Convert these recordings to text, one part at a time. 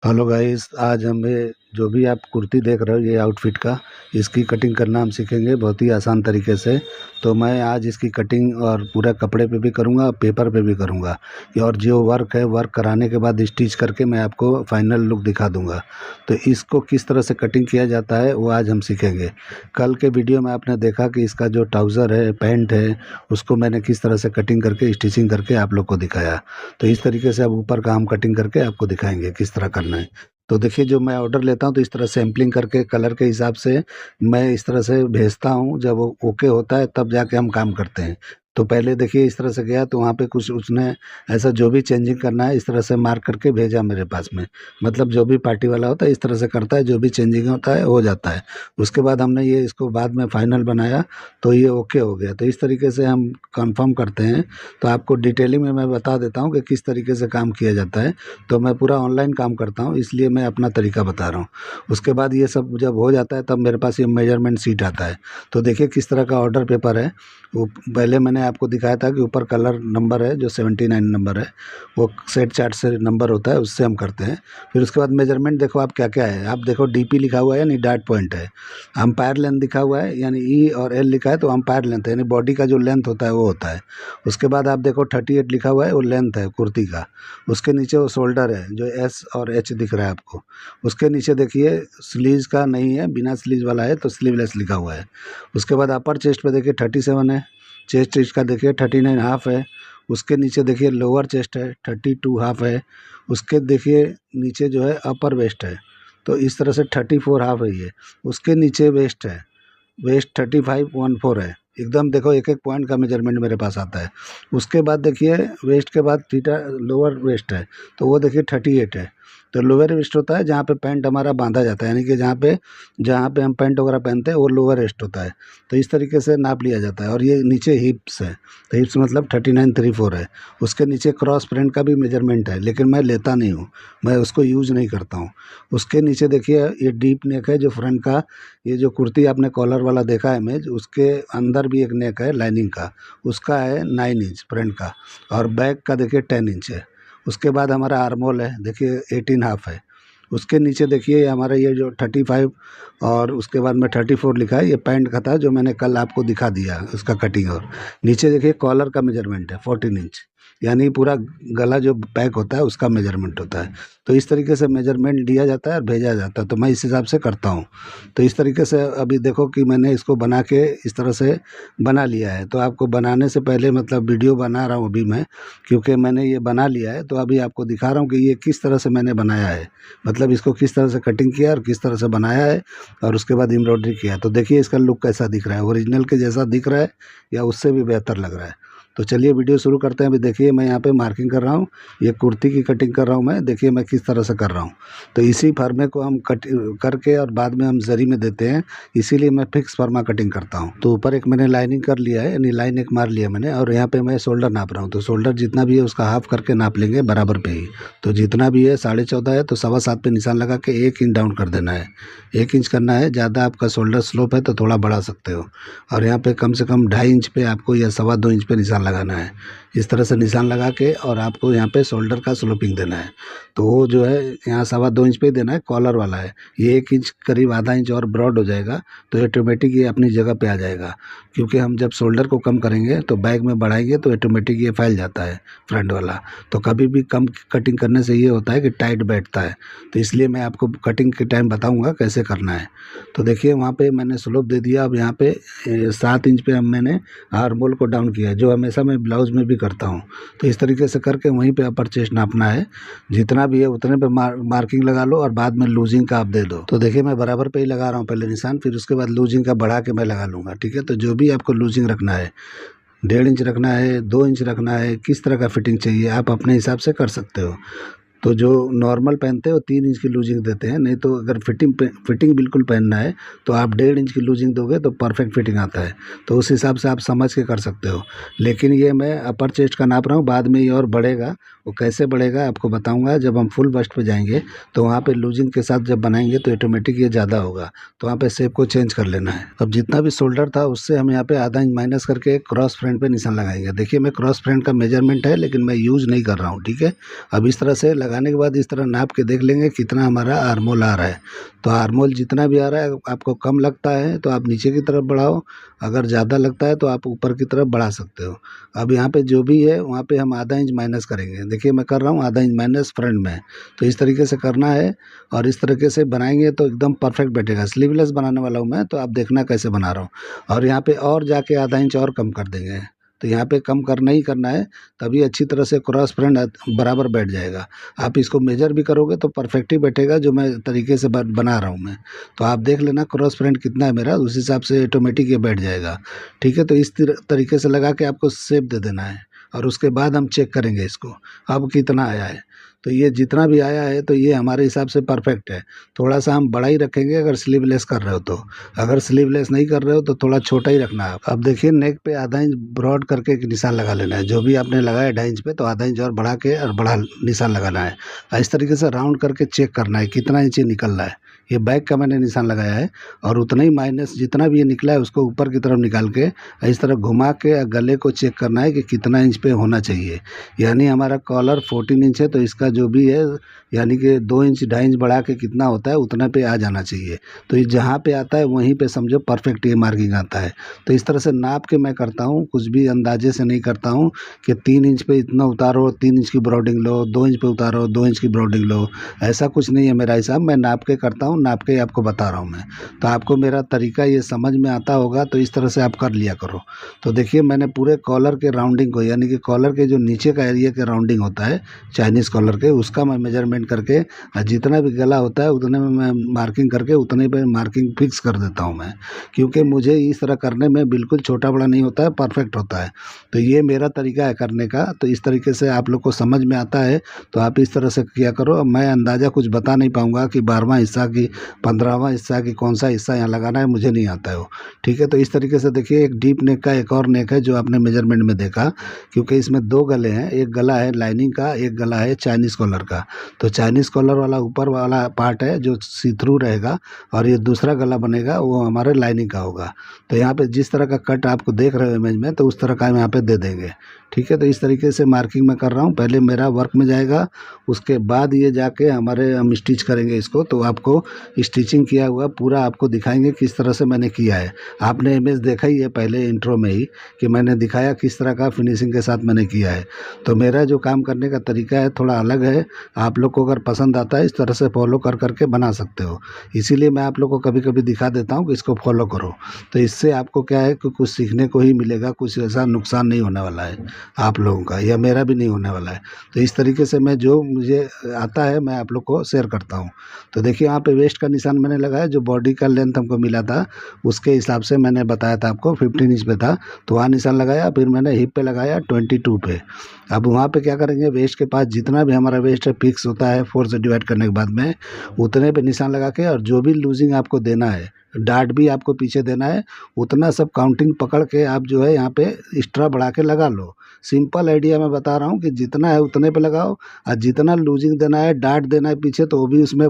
Hello guys, आज हमें जो भी आप कुर्ती देख रहे हो ये आउटफिट का इसकी कटिंग करना हम सीखेंगे बहुत ही आसान तरीके से। तो मैं आज इसकी कटिंग और पूरा कपड़े पे भी करूँगा, पेपर पे भी करूँगा। और जो वर्क है, वर्क कराने के बाद स्टिच करके मैं आपको फाइनल लुक दिखा दूँगा। तो इसको किस तरह से कटिंग किया जाता है वो आज हम सीखेंगे। कल के वीडियो में आपने देखा कि इसका जो ट्राउज़र है, पैंट है, उसको मैंने किस तरह से कटिंग करके स्टिचिंग करके आप लोग को दिखाया। तो इस तरीके से अब ऊपर का हम कटिंग करके आपको दिखाएंगे किस तरह करना है। तो देखिए, जो मैं ऑर्डर लेता हूँ तो इस तरह सैम्पलिंग करके कलर के हिसाब से मैं इस तरह से भेजता हूँ। जब वो ओके होता है तब जाके हम काम करते हैं। तो पहले देखिए इस तरह से गया तो वहाँ पे कुछ उसने ऐसा जो भी चेंजिंग करना है इस तरह से मार्क करके भेजा मेरे पास में। मतलब जो भी पार्टी वाला होता है इस तरह से करता है, जो भी चेंजिंग होता है हो जाता है। उसके बाद हमने ये इसको बाद में फाइनल बनाया तो ये ओके हो गया। तो इस तरीके से हम कंफर्म करते हैं। तो आपको डिटेलिंग में मैं बता देता हूँ कि किस तरीके से काम किया जाता है। तो मैं पूरा ऑनलाइन काम करता हूँ इसलिए मैं अपना तरीका बता रहा हूँ। उसके बाद ये सब जब हो जाता है तब मेरे पास ये मेजरमेंट शीट आता है। तो देखिए किस तरह का ऑर्डर पेपर है। वो पहले मैंने आपको दिखाया था कि ऊपर कलर नंबर है जो 79 नंबर है, वो सेट चार्ट से नंबर होता है, उससे हम करते हैं। फिर उसके बाद मेजरमेंट देखो आप क्या क्या है। आप देखो डीपी लिखा हुआ है यानी डॉट पॉइंट है। अम्पायर लेंथ दिखा हुआ है यानी ई और एल लिखा है तो अम्पायर लेंथ है यानी बॉडी का जो लेंथ होता है वो होता है। उसके बाद आप देखो 38 लिखा हुआ है वो लेंथ है कुर्ती का। उसके नीचे वो शोल्डर है जो एस और एच दिख रहा है आपको। उसके नीचे देखिए स्लीव्स का नहीं है, बिना स्लीव्स वाला है तो स्लीवलेस लिखा हुआ है। उसके बाद अपर चेस्ट पे देखिए 37 है। चेस्ट इसका देखिए 39 हाफ है। उसके नीचे देखिए लोअर चेस्ट है 32 हाफ है। उसके देखिए नीचे जो है अपर वेस्ट है तो इस तरह से 34 हाफ है ये। उसके नीचे वेस्ट है, वेस्ट 3514 है। एकदम देखो एक एक पॉइंट का मेजरमेंट मेरे पास आता है। उसके बाद देखिए वेस्ट के बाद थीटा लोअर वेस्ट है तो वो देखिए 38 है। तो लोअर वेस्ट होता है जहाँ पे पैंट हमारा बांधा जाता है यानी कि जहाँ पे हम पैंट वगैरह पहनते हैं वो लोअर वेस्ट होता है। तो इस तरीके से नाप लिया जाता है। और ये नीचे हिप्स है तो हिप्स मतलब 3934 है। उसके नीचे क्रॉस फ्रंट का भी मेजरमेंट है लेकिन मैं लेता नहीं हूँ, मैं उसको यूज़ नहीं करता हूँ। उसके नीचे देखिए ये डीप नेक है जो फ्रंट का। ये जो कुर्ती आपने कॉलर वाला देखा है इमेज, उसके अंदर भी एक नेक है लाइनिंग का, उसका है 9 इंच फ्रंट का। और बैक का देखिए 10 इंच है। उसके बाद हमारा आर्मोल है देखिए 18 हाफ है। उसके नीचे देखिए हमारा ये जो 35 और उसके बाद में 34 लिखा है, ये पैंट का था जो मैंने कल आपको दिखा दिया उसका कटिंग। और नीचे देखिए कॉलर का मेजरमेंट है 14 इंच यानी पूरा गला जो पैक होता है उसका मेजरमेंट होता है। तो इस तरीके से मेजरमेंट लिया जाता है और भेजा जाता है। तो मैं इस हिसाब से करता हूँ। तो इस तरीके से अभी देखो कि मैंने इसको बना के इस तरह से बना लिया है। तो आपको बनाने से पहले मतलब वीडियो बना रहा हूँ अभी मैं, क्योंकि मैंने ये बना लिया है तो अभी आपको दिखा रहा हूँ कि ये किस तरह से मैंने बनाया है। मतलब इसको किस तरह से कटिंग किया और किस तरह से बनाया है और उसके बाद एम्ब्रॉयडरी किया। तो देखिए इसका लुक कैसा दिख रहा है, ओरिजिनल के जैसा दिख रहा है या उससे भी बेहतर लग रहा है। तो चलिए वीडियो शुरू करते हैं। अभी देखिए मैं यहाँ पे मार्किंग कर रहा हूँ, ये कुर्ती की कटिंग कर रहा हूँ मैं। देखिए मैं किस तरह से कर रहा हूँ। तो इसी फर्मे को हम कट करके और बाद में हम जरी में देते हैं, इसीलिए मैं फिक्स फर्मा कटिंग करता हूँ। तो ऊपर एक मैंने लाइनिंग कर लिया है यानी लाइन एक मार लिया मैंने। और यहाँ पे मैं शोल्डर नाप रहा हूँ। तो शोल्डर जितना भी है उसका हाफ करके नाप लेंगे बराबर पे ही। तो जितना भी है 14.5 है तो 7.25 पे निशान लगा के 1 इंच डाउन कर देना है। 1 इंच करना है। ज़्यादा आपका शोल्डर स्लोप है तो थोड़ा बढ़ा सकते हो। और यहाँ पे कम से कम 2.5 इंच पे आपको या 2.25 इंच पे निशान लगाना है। इस तरह से निशान लगा के और आपको यहाँ पे शोल्डर का स्लोपिंग देना है। तो वो जो है यहाँ 2.25 इंच पे ही देना है, कॉलर वाला है। ये 1 इंच करीब आधा इंच और ब्रॉड हो जाएगा तो ऑटोमेटिक ये अपनी जगह पे आ जाएगा। क्योंकि हम जब शोल्डर को कम करेंगे तो बैक में बढ़ाएंगे तो ऑटोमेटिक ये फैल जाता है फ्रंट वाला। तो कभी भी कम कटिंग करने से ये होता है कि टाइट बैठता है। तो इसलिए मैं आपको कटिंग के टाइम बताऊँगा कैसे करना है। तो देखिए वहाँ पे मैंने स्लोप दे दिया। अब यहाँ पे 7 इंच पे हम मैंने आर्मोल को डाउन किया, जो हमेशा मैं ब्लाउज में भी करता हूँ। तो इस तरीके से करके वहीं पे अपर चेस्ट नापना है। जितना भी है उतने पे मार्किंग लगा लो और बाद में लूजिंग का आप दे दो। तो देखिए मैं बराबर पे ही लगा रहा हूँ पहले निशान, फिर उसके बाद लूजिंग का बढ़ा के मैं लगा लूँगा। ठीक है, तो जो भी आपको लूजिंग रखना है, 1.5 इंच रखना है, 2 इंच रखना है, किस तरह का फिटिंग चाहिए आप अपने हिसाब से कर सकते हो। तो जो नॉर्मल पहनते हैं वो 3 इंच की लूजिंग देते हैं। नहीं तो अगर फिटिंग बिल्कुल पहनना है तो आप 1.5 इंच की लूजिंग दोगे तो परफेक्ट फिटिंग आता है। तो उस हिसाब से आप समझ के कर सकते हो। लेकिन ये मैं अपर चेस्ट का नाप रहा हूँ, बाद में ये और बढ़ेगा वो कैसे बढ़ेगा आपको बताऊंगा। जब हम फुल बस्ट पे जाएंगे तो वहाँ पे लूजिंग के साथ जब बनाएंगे तो ऑटोमेटिक ये ज़्यादा होगा, तो वहाँ पे शेप को चेंज कर लेना है। अब जितना भी शोल्डर था उससे हम यहाँ पे आधा इंच माइनस करके क्रॉस फ्रंट पे निशान लगाएंगे। देखिए मैं क्रॉस फ्रंट का मेजरमेंट है लेकिन मैं यूज़ नहीं कर रहा हूँ, ठीक है। अब इस तरह से लगाने के बाद इस तरह नाप के देख लेंगे कितना हमारा आर्मोल आ रहा है। तो आर्मोल जितना भी आ रहा है, आपको कम लगता है तो आप नीचे की तरफ बढ़ाओ, अगर ज़्यादा लगता है तो आप ऊपर की तरफ बढ़ा सकते हो। अब यहाँ पे जो भी है वहाँ पे हम आधा इंच माइनस करेंगे। देखिए मैं कर रहा हूँ आधा इंच माइनस फ्रंट में, तो इस तरीके से करना है और इस तरीके से बनाएंगे तो एकदम परफेक्ट बैठेगा। स्लीवलेस बनाने वाला हूँ मैं, तो आप देखना कैसे बना रहा हूँ। और यहाँ पे और जाके आधा इंच और कम कर देंगे, तो यहाँ पे कम करना ही करना है, तभी अच्छी तरह से क्रॉस फ्रंट बराबर बैठ जाएगा। आप इसको मेजर भी करोगे तो परफेक्ट ही बैठेगा जो मैं तरीके से बना रहा हूँ मैं। तो आप देख लेना क्रॉस फ्रंट कितना है मेरा, उस हिसाब से ऑटोमेटिक ये बैठ जाएगा, ठीक है। तो इस तरीके से लगा के आपको शेप दे देना है और उसके बाद हम चेक करेंगे इसको अब कितना आया है। तो ये जितना भी आया है तो ये हमारे हिसाब से परफेक्ट है। थोड़ा सा हम बड़ा ही रखेंगे अगर स्लीवलेस कर रहे हो तो, अगर स्लीवलेस नहीं कर रहे हो तो थोड़ा छोटा ही रखना है। अब देखिए नेक पे आधा इंच ब्रॉड करके एक निशान लगा लेना है। जो भी आपने लगाया 2.5 इंच पे, तो आधा इंच और बढ़ा के और बड़ा निशान लगाना है। इस तरीके से राउंड करके चेक करना है कितना इंच निकल रहा है। ये बैक का मैंने निशान लगाया है और उतना ही माइनस जितना भी ये निकला है उसको ऊपर की तरफ निकाल के इस तरह घुमा के गले को चेक करना है कि कितना इंच पे होना चाहिए। यानी हमारा कॉलर 14 इंच है तो इसका जो भी है यानी कि 2 इंच 2.5 इंच बढ़ा के कितना होता है उतना पे आ जाना चाहिए। तो ये जहाँ पे आता है वहीं पे समझो परफेक्ट ये मार्किंग आता है। तो इस तरह से नाप के मैं करता हूँ, कुछ भी अंदाजे से नहीं करता हूँ कि 3 इंच पे इतना उतारो, 3 इंच की ब्रॉडिंग लो, 2 इंच पे उतारो, 2 इंच की ब्रॉडिंग लो। ऐसा कुछ नहीं है मेरा हिसाब, मैं नाप के करता हूँ, नाप के आपको बता रहा हूँ मैं। तो आपको मेरा तरीका ये समझ में आता होगा, तो इस तरह से आप कर लिया करो। तो देखिए मैंने पूरे कॉलर के राउंडिंग को, यानी कि कॉलर के जो नीचे का एरिया के राउंडिंग होता है चाइनीज़ कॉलर के, उसका मैं मेजरमेंट करके जितना भी गला होता है उतने में मैं मार्किंग करके उतने पे मार्किंग फिक्स कर देता हूँ मैं, क्योंकि मुझे इस तरह करने में बिल्कुल छोटा बड़ा नहीं होता है, परफेक्ट होता है। तो ये मेरा तरीका है करने का। तो इस तरीके से आप लोग को समझ में आता है तो आप इस तरह से किया करो। अब मैं अंदाज़ा कुछ बता नहीं पाऊँगा कि 12वां हिस्सा की 15वां हिस्सा की कौन सा हिस्सा यहाँ लगाना है, मुझे नहीं आता है वो, ठीक है। तो इस तरीके से देखिए एक डीप नेक का एक और नेक है जो आपने मेजरमेंट में देखा, क्योंकि इसमें 2 गले हैं, एक गला है लाइनिंग का, एक गला है चाइनीज़ कॉलर का। तो चाइनीज़ कॉलर वाला ऊपर वाला पार्ट है जो सी थ्रू रहेगा और ये दूसरा गला बनेगा वो हमारे लाइनिंग का होगा। तो यहाँ पे जिस तरह का कट आपको देख रहे हो इमेज में, तो उस तरह का हम यहाँ पे दे देंगे, ठीक है। तो इस तरीके से मार्किंग मैं कर रहा हूँ, पहले मेरा वर्क में जाएगा, उसके बाद ये जाके हमारे हम स्टिच करेंगे इसको। तो आपको स्टिचिंग किया हुआ पूरा आपको दिखाएंगे किस तरह से मैंने किया है। आपने इमेज देखा ही है पहले इंट्रो में ही कि मैंने दिखाया किस तरह का फिनिशिंग के साथ मैंने किया है। तो मेरा जो काम करने का तरीका है थोड़ा अलग है, आप लोग को अगर पसंद आता है इस तरह से फॉलो कर करके बना सकते हो। इसीलिए मैं आप लोग को कभी कभी दिखा देता हूँ कि इसको फॉलो करो। तो इससे आपको क्या है कि कुछ सीखने को ही मिलेगा, कुछ ऐसा नुकसान नहीं होने वाला है आप लोगों का, या मेरा भी नहीं होने वाला है। तो इस तरीके से मैं जो मुझे आता है मैं आप लोग को शेयर करता हूँ। तो देखिए यहाँ पे वेस्ट का निशान मैंने लगाया, जो बॉडी का लेंथ हमको मिला था उसके हिसाब से मैंने बताया था आपको 15 इंच पे था, तो वहाँ निशान लगाया। फिर मैंने हिप पे लगाया 22 पे। अब वहाँ पे क्या करेंगे, वेस्ट के पास जितना भी हमारा वेस्ट है फिक्स होता है 4 से डिवाइड करने के बाद में, उतने पे निशान लगा के, और जो भी लूजिंग आपको देना है, डार्ट भी आपको पीछे देना है, उतना सब काउंटिंग पकड़ के आप जो है यहाँ पे एक्स्ट्रा बढ़ा के लगा लो। सिंपल आइडिया मैं बता रहा हूँ कि जितना है उतने पे लगाओ, और जितना लूजिंग देना है, डार्ट देना है पीछे, तो वो भी उसमें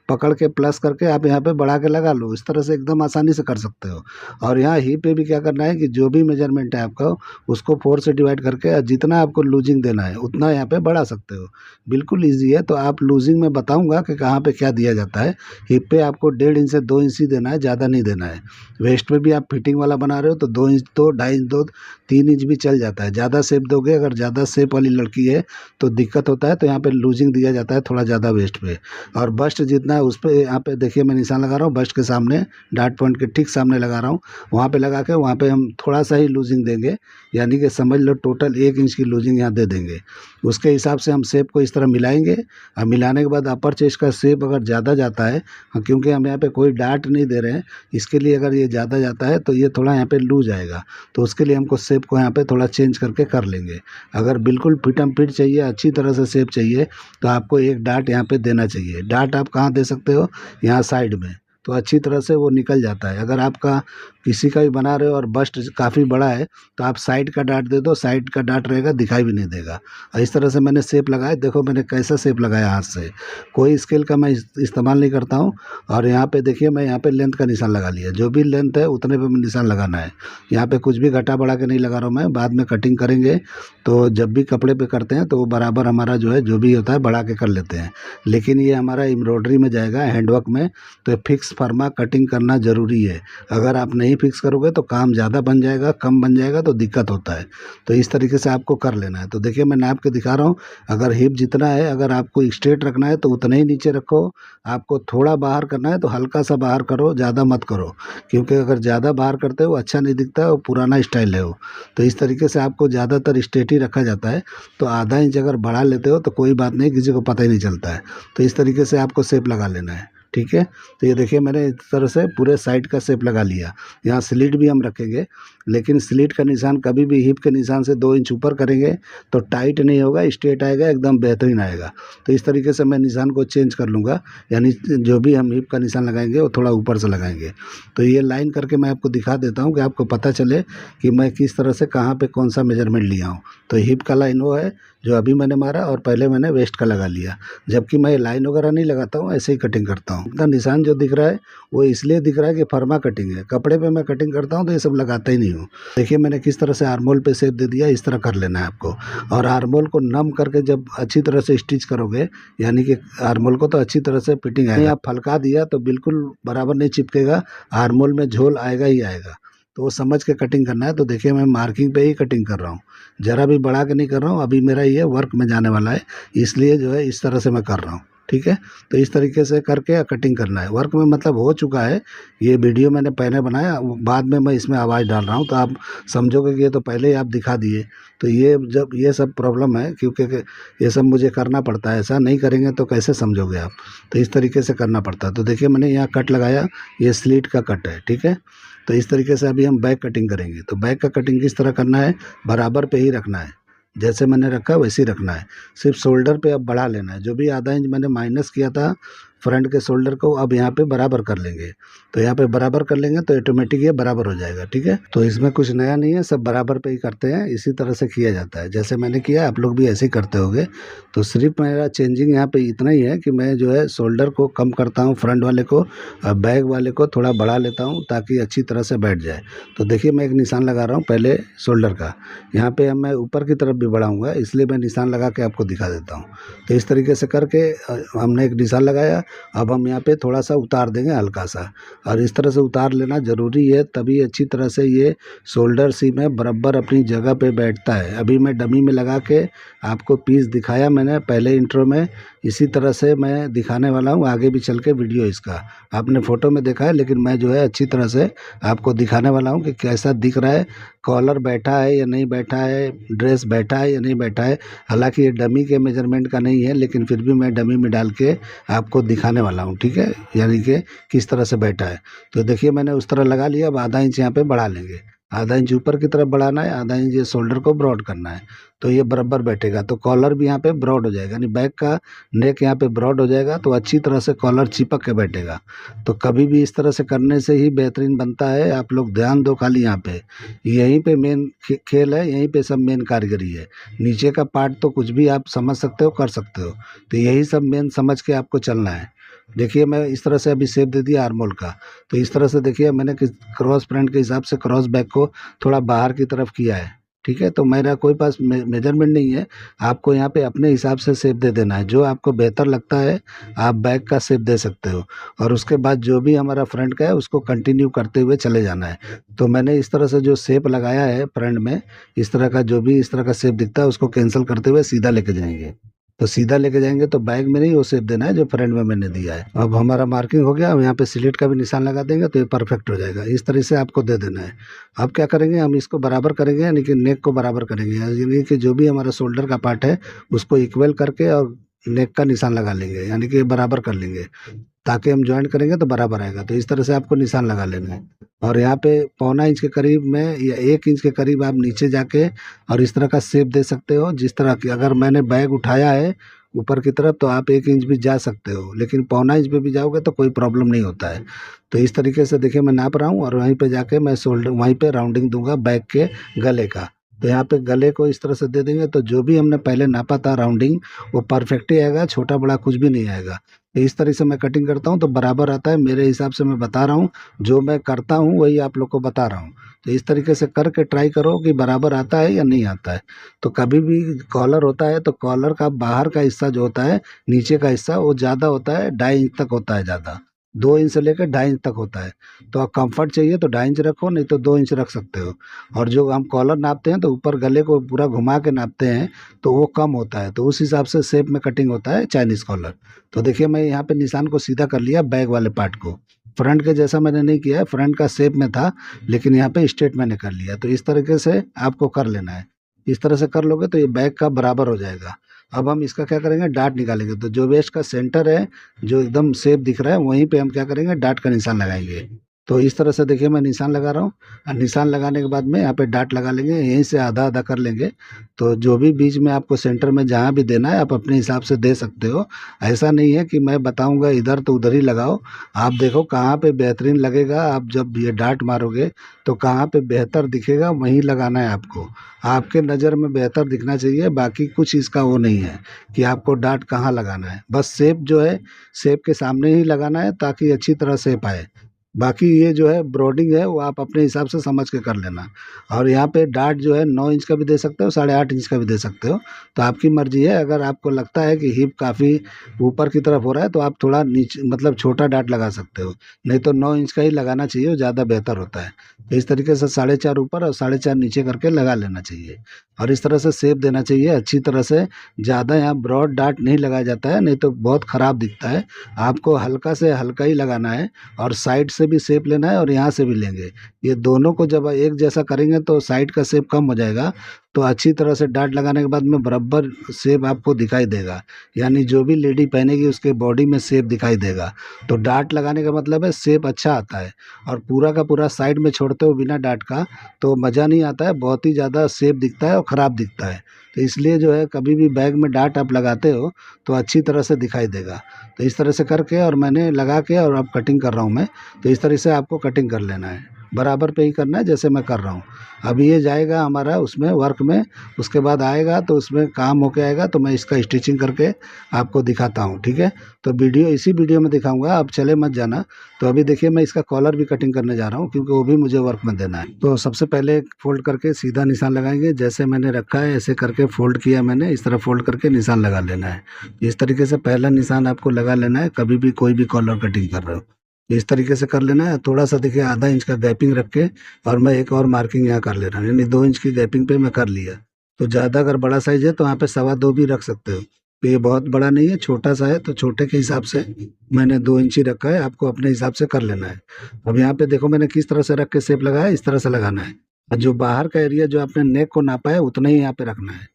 पकड़ के प्लस करके आप यहाँ पे बढ़ा के लगा लो। इस तरह से एकदम आसानी से कर सकते हो। और यहाँ ही पे भी क्या करना है कि जो भी मेजरमेंट है आपका उसको 4 से डिवाइड करके, और जितना आपको लूजिंग देना है उतना यहाँ पे बढ़ा सकते हो। बिल्कुल ईजी है। तो आप लूजिंग में बताऊँगा कि कहाँ पे क्या दिया जाता है। हिप पे आपको 1.5 इंच से 2 इंच ही देना है, ज़्यादा नहीं देना है। वेस्ट में भी आप फिटिंग वाला बना रहे हो तो 2 इंच तो 2.5 इंच दो, 3 इंच भी चल जाता है। ज़्यादा शेप दोगे, अगर ज़्यादा शेप वाली लड़की है तो दिक्कत होता है, तो यहाँ पे लूजिंग दिया जाता है थोड़ा ज़्यादा वेस्ट पे। और बस्ट जितना है उस पर यहाँ पे देखिए मैं निशान लगा रहा हूँ, बस्ट के सामने डार्ट पॉइंट के ठीक सामने लगा रहा हूँ। वहाँ पे लगा के वहाँ पे हम थोड़ा सा ही लूजिंग देंगे, यानी कि समझ लो टोटल 1 इंच की लूजिंग यहाँ दे देंगे। उसके हिसाब से हम शेप को इस तरह मिलाएंगे, और मिलाने के बाद अपर चेस्ट का शेप अगर ज़्यादा जाता है, क्योंकि हम यहाँ पे कोई डार्ट नहीं दे रहे हैं, इसके लिए अगर ये ज़्यादा जाता है तो ये थोड़ा यहाँ पे लूज आएगा। तो उसके लिए हमको शेप को यहाँ पे थोड़ा चेंज करके कर लेंगे। अगर बिल्कुल फिट एंड फिट चाहिए, अच्छी तरह से शेप चाहिए, तो आपको एक डार्ट यहाँ पे देना चाहिए। डार्ट आप कहाँ दे सकते हो, यहाँ साइड में, तो अच्छी तरह से वो निकल जाता है। अगर आपका किसी का भी बना रहे हो और बस्ट काफ़ी बड़ा है तो आप साइड का डाट दे दो, साइड का डाट रहेगा, दिखाई भी नहीं देगा। और इस तरह से मैंने शेप लगाया, देखो मैंने कैसा शेप लगाया हाथ से। कोई स्केल का मैं इस्तेमाल नहीं करता हूँ। और यहाँ पे देखिए मैं यहाँ पे लेंथ का निशान लगा लिया, जो भी लेंथ है उतने पे निशान लगाना है। यहाँ पे कुछ भी घटा बढ़ा के नहीं लगा रहा हूँ मैं, बाद में कटिंग करेंगे तो जब भी कपड़े पे करते हैं तो वो बराबर हमारा जो है जो भी होता है बढ़ा के कर लेते हैं। लेकिन ये हमारा एम्ब्रॉयडरी में जाएगा, हैंडवर्क में, तो फिक्स फर्मा कटिंग करना ज़रूरी है। अगर आप नहीं फिक्स करोगे तो काम ज़्यादा बन जाएगा, कम बन जाएगा तो दिक्कत होता है। तो इस तरीके से आपको कर लेना है। तो देखिए मैं नाप के दिखा रहा हूँ। अगर हिप जितना है, अगर आपको स्ट्रेट रखना है तो उतना ही नीचे रखो। आपको थोड़ा बाहर करना है तो हल्का सा बाहर करो, ज़्यादा मत करो, क्योंकि अगर ज़्यादा बाहर करते हो अच्छा नहीं दिखता है, वो पुराना स्टाइल है वो। तो इस तरीके से आपको ज़्यादातर स्ट्रेट ही रखा जाता है। तो आधा इंच अगर बढ़ा लेते हो तो कोई बात नहीं, किसी को पता ही नहीं चलता है। तो इस तरीके से आपको शेप लगा लेना है, ठीक है। तो ये देखिए मैंने इस तरह से पूरे साइड का शेप लगा लिया। यहाँ स्लिट भी हम रखेंगे, लेकिन स्लिट का निशान कभी भी हिप के निशान से 2 इंच ऊपर करेंगे तो टाइट नहीं होगा, स्ट्रेट आएगा, एकदम बेहतरीन आएगा। तो इस तरीके से मैं निशान को चेंज कर लूँगा, यानी जो भी हम हिप का निशान लगाएंगे वो थोड़ा ऊपर से लगाएंगे। तो ये लाइन करके मैं आपको दिखा देता हूँ कि आपको पता चले कि मैं किस तरह से कहाँ पे कौन सा मेजरमेंट लिया हूँ। तो हिप का लाइन वो है जो अभी मैंने मारा, और पहले मैंने वेस्ट का लगा लिया। जबकि मैं लाइन वगैरह नहीं लगाता हूँ, ऐसे ही कटिंग करता हूँ। इतना निशान जो दिख रहा है वो इसलिए दिख रहा है कि फर्मा कटिंग है। कपड़े पे मैं कटिंग करता हूँ तो ये सब लगाता ही नहीं हूँ। देखिए मैंने किस तरह से आर्मोल पे शेप दे दिया, इस तरह कर लेना है आपको। और आर्मोल को नम करके जब अच्छी तरह से स्टिच करोगे, यानी कि आर्मोल को तो अच्छी तरह से फिटिंग आएगा। आप फलका दिया तो बिल्कुल बराबर नहीं चिपकेगा, आर्मोल में झोल आएगा ही आएगा। तो वो समझ के कटिंग करना है। तो देखिए मैं मार्किंग पे ही कटिंग कर रहा हूँ, ज़रा भी बढ़ा के नहीं कर रहा हूँ। अभी मेरा ये वर्क में जाने वाला है, इसलिए जो है इस तरह से मैं कर रहा हूँ, ठीक है। तो इस तरीके से करके कटिंग करना है। वर्क में मतलब हो चुका है, ये वीडियो मैंने पहले बनाया, बाद में मैं इसमें आवाज़ डाल रहा हूँ, तो आप समझोगे कि ये तो पहले ही आप दिखा दिए। तो ये जब ये सब प्रॉब्लम है, क्योंकि ये सब मुझे करना पड़ता है, ऐसा नहीं करेंगे तो कैसे समझोगे आप। तो इस तरीके से करना पड़ता है। तो देखिए मैंने यहाँ कट लगाया, ये स्लिट का कट है, ठीक है। तो इस तरीके से अभी हम बैक कटिंग करेंगे। तो बैक का कटिंग किस तरह करना है, बराबर पे ही रखना है, जैसे मैंने रखा वैसे ही रखना है। सिर्फ शोल्डर पे अब बढ़ा लेना है, जो भी आधा इंच मैंने माइनस किया था फ्रंट के शोल्डर को, अब यहाँ पे बराबर कर लेंगे। तो यहाँ पे बराबर कर लेंगे तो ऑटोमेटिक ये बराबर हो जाएगा, ठीक है। तो इसमें कुछ नया नहीं है, सब बराबर पे ही करते हैं, इसी तरह से किया जाता है। जैसे मैंने किया आप लोग भी ऐसे ही करते होंगे। तो सिर्फ मेरा चेंजिंग यहाँ पे इतना ही है कि मैं जो है शोल्डर को कम करता हूँ फ्रंट वाले को, और बैक वाले को थोड़ा बढ़ा लेता हूँ ताकि अच्छी तरह से बैठ जाए। तो देखिए मैं एक निशान लगा रहा हूँ पहले शोल्डर का, यहाँ पे अब मैं ऊपर की तरफ भी बढ़ाऊँगा, इसलिए मैं निशान लगा के आपको दिखा देता हूँ। तो इस तरीके से करके हमने एक निशान लगाया। अब हम यहाँ पे थोड़ा सा उतार देंगे हल्का सा, और इस तरह से उतार लेना ज़रूरी है, तभी अच्छी तरह से ये शोल्डर सी में बराबर अपनी जगह पे बैठता है। अभी मैं डमी में लगा के आपको पीस दिखाया मैंने पहले इंट्रो में, इसी तरह से मैं दिखाने वाला हूँ आगे भी चल के वीडियो इसका। आपने फ़ोटो में देखा है, लेकिन मैं जो है अच्छी तरह से आपको दिखाने वाला हूँ कि कैसा दिख रहा है, कॉलर बैठा है या नहीं बैठा है, ड्रेस बैठा है या नहीं बैठा है। हालांकि ये डमी के मेजरमेंट का नहीं है, लेकिन फिर भी मैं डमी में डाल के आपको दिखाने वाला हूँ, ठीक है, यानी कि किस तरह से बैठा है। तो देखिए मैंने उस तरह लगा लिया। अब आधा इंच यहाँ पे बढ़ा लेंगे, आधा इंच ऊपर की तरफ बढ़ाना है, आधा इंच ये शोल्डर को ब्रॉड करना है। तो ये बराबर बैठेगा, तो कॉलर भी यहाँ पे ब्रॉड हो जाएगा, यानी बैक का नेक यहाँ पे ब्रॉड हो जाएगा, तो अच्छी तरह से कॉलर चिपक के बैठेगा। तो कभी भी इस तरह से करने से ही बेहतरीन बनता है। आप लोग ध्यान दो खाली यहाँ पे, यहीं पे मेन खेल है, यहीं पे सब मेन कारीगरी है। नीचे का पार्ट तो कुछ भी आप समझ सकते हो, कर सकते हो, तो यही सब मेन समझ के आपको चलना है। देखिए मैं इस तरह से अभी शेप दे दिया आर्मोल का। तो इस तरह से देखिए मैंने क्रॉस फ्रंट के हिसाब से क्रॉस बैक को थोड़ा बाहर की तरफ किया है, ठीक है। तो मेरा कोई पास मेजरमेंट नहीं है, आपको यहाँ पे अपने हिसाब से शेप दे देना है। जो आपको बेहतर लगता है आप बैक का शेप दे सकते हो, और उसके बाद जो भी हमारा फ्रंट का है उसको कंटिन्यू करते हुए चले जाना है। तो मैंने इस तरह से जो शेप लगाया है फ्रंट में, इस तरह का जो भी इस तरह का शेप दिखता है उसको कैंसिल करते हुए सीधा लेके जाएंगे। तो सीधा लेके जाएंगे तो बैक में नहीं वो शेप देना है जो फ्रंट में मैंने दिया है। अब हमारा मार्किंग हो गया, अब यहाँ पे स्लिट का भी निशान लगा देंगे तो ये परफेक्ट हो जाएगा। इस तरह से आपको दे देना है। अब क्या करेंगे, हम इसको बराबर करेंगे, यानी कि नेक को बराबर करेंगे, यानी कि जो भी हमारा शोल्डर का पार्ट है उसको इक्वल करके और नेक का निशान लगा लेंगे, यानी कि बराबर कर लेंगे, ताकि हम ज्वाइंट करेंगे तो बराबर आएगा। तो इस तरह से आपको निशान लगा लेना है। और यहाँ पे पौना इंच के करीब में या 1 इंच के करीब आप नीचे जाके और इस तरह का शेप दे सकते हो, जिस तरह की अगर मैंने बैग उठाया है ऊपर की तरफ, तो आप 1 इंच भी जा सकते हो, लेकिन पौना इंच पे भी जाओगे तो कोई प्रॉब्लम नहीं होता है। तो इस तरीके से देखिए मैं नाप रहा हूँ और वहीं पे जाके मैं शोल्डर वहीं पे राउंडिंग दूंगा बैक के गले का। तो यहाँ पे गले को इस तरह से दे देंगे तो जो भी हमने पहले नापा था राउंडिंग वो परफेक्ट ही आएगा, छोटा बड़ा कुछ भी नहीं आएगा। तो इस तरह से मैं कटिंग करता हूँ तो बराबर आता है, मेरे हिसाब से मैं बता रहा हूँ, जो मैं करता हूँ वही आप लोग को बता रहा हूँ। तो इस तरीके से करके ट्राई करो कि बराबर आता है या नहीं आता है। तो कभी भी कॉलर होता है तो कॉलर का बाहर का हिस्सा जो होता है, नीचे का हिस्सा वो ज़्यादा होता है, 2.5 इंच तक होता है ज़्यादा, 2 इंच से लेकर 2.5 इंच तक होता है। तो आप कंफर्ट चाहिए तो 2.5 इंच रखो, नहीं तो 2 इंच रख सकते हो। और जो हम कॉलर नापते हैं तो ऊपर गले को पूरा घुमा के नापते हैं, तो वो कम होता है, तो उस हिसाब से शेप में कटिंग होता है चाइनीज़ कॉलर। तो देखिए मैं यहाँ पे निशान को सीधा कर लिया बैक वाले पार्ट को, फ्रंट के जैसा मैंने नहीं किया है, फ्रंट का शेप में था, लेकिन यहाँ पे स्ट्रेट मैंने कर लिया। तो इस तरीके से आपको कर लेना है। इस तरह से कर लोगे तो ये बैक का बराबर हो जाएगा। अब हम इसका क्या करेंगे, डाट निकालेंगे। तो जो वेस्ट का सेंटर है, जो एकदम शेप दिख रहा है, वहीं पे हम क्या करेंगे, डाट का निशान लगाएंगे। तो इस तरह से देखिए मैं निशान लगा रहा हूँ, और निशान लगाने के बाद में यहाँ पे डाट लगा लेंगे, यहीं से आधा आधा कर लेंगे। तो जो भी बीच में आपको सेंटर में जहाँ भी देना है आप अपने हिसाब से दे सकते हो। ऐसा नहीं है कि मैं बताऊंगा इधर तो उधर ही लगाओ। आप देखो कहाँ पे बेहतरीन लगेगा, आप जब ये डाट मारोगे तो कहाँ पे बेहतर दिखेगा वहीं लगाना है आपको। आपके नज़र में बेहतर दिखना चाहिए, बाकी कुछ इसका वो नहीं है कि आपको डाट कहाँ लगाना है। बस शेप जो है, शेप के सामने ही लगाना है ताकि अच्छी तरह शेप आए। बाकी ये जो है ब्रॉडिंग है वो आप अपने हिसाब से समझ के कर लेना। और यहाँ पे डार्ट जो है 9 इंच का भी दे सकते हो, 8.5 इंच का भी दे सकते हो। तो आपकी मर्जी है, अगर आपको लगता है कि हिप काफ़ी ऊपर की तरफ हो रहा है तो आप थोड़ा नीचे मतलब छोटा डार्ट लगा सकते हो, नहीं तो 9 इंच का ही लगाना चाहिए, वो ज़्यादा बेहतर होता है। तो इस तरीके से 4.5 ऊपर और 4.5 नीचे करके लगा लेना चाहिए। और इस तरह से शेप देना चाहिए अच्छी तरह से। ज़्यादा यहाँ ब्रॉड डार्ट नहीं लगाया जाता है, नहीं तो बहुत ख़राब दिखता है। आपको हल्का से हल्का ही लगाना है, और साइड से भी शेप लेना है और यहाँ से भी लेंगे। ये दोनों को जब एक जैसा करेंगे तो साइड का शेप कम हो जाएगा। तो अच्छी तरह से डार्ट लगाने के बाद में बराबर शेप आपको दिखाई देगा, यानी जो भी लेडी पहनेगी उसके बॉडी में शेप दिखाई देगा। तो डार्ट लगाने का मतलब है शेप अच्छा आता है। और पूरा का पूरा साइड में छोड़ते हो बिना डार्ट का तो मज़ा नहीं आता है, बहुत ही ज़्यादा शेप दिखता है और ख़राब दिखता है। तो इसलिए जो है कभी भी बैग में डार्ट आप लगाते हो तो अच्छी तरह से दिखाई देगा। तो इस तरह से करके और मैंने लगा के और अब कटिंग कर रहा हूँ मैं। तो इस तरह से आपको कटिंग कर लेना है, बराबर पे ही करना है जैसे मैं कर रहा हूँ। अब ये जाएगा हमारा उसमें वर्क में, उसके बाद आएगा तो उसमें काम होके आएगा तो मैं इसका स्टिचिंग करके आपको दिखाता हूँ, ठीक है। तो वीडियो इसी वीडियो में दिखाऊंगा, आप चले मत जाना। तो अभी देखिए मैं इसका कॉलर भी कटिंग करने जा रहा हूँ क्योंकि वो भी मुझे वर्क में देना है। तो सबसे पहले फोल्ड करके सीधा निशान लगाएंगे, जैसे मैंने रखा है ऐसे करके फोल्ड किया मैंने, इस तरह फोल्ड करके निशान लगा लेना है। इस तरीके से पहला निशान आपको लगा लेना है कभी भी कोई भी कॉलर कटिंग कर रहे हो। इस तरीके से कर लेना है। थोड़ा सा देखिए आधा इंच का गैपिंग रख के, और मैं एक और मार्किंग यहाँ कर ले रहा हूँ, यानी 2 इंच की गैपिंग पे मैं कर लिया। तो ज़्यादा अगर बड़ा साइज है तो यहाँ पे 2.25 भी रख सकते हो। तो ये बहुत बड़ा नहीं है, छोटा सा है, तो छोटे के हिसाब से मैंने 2 इंच ही रखा है, आपको अपने हिसाब से कर लेना है। अब यहाँ पे देखो मैंने किस तरह से रख के शेप लगाया, इस तरह से लगाना है। और जो बाहर का एरिया जो आपने नेक को नापा है उतना ही यहाँ पे रखना है।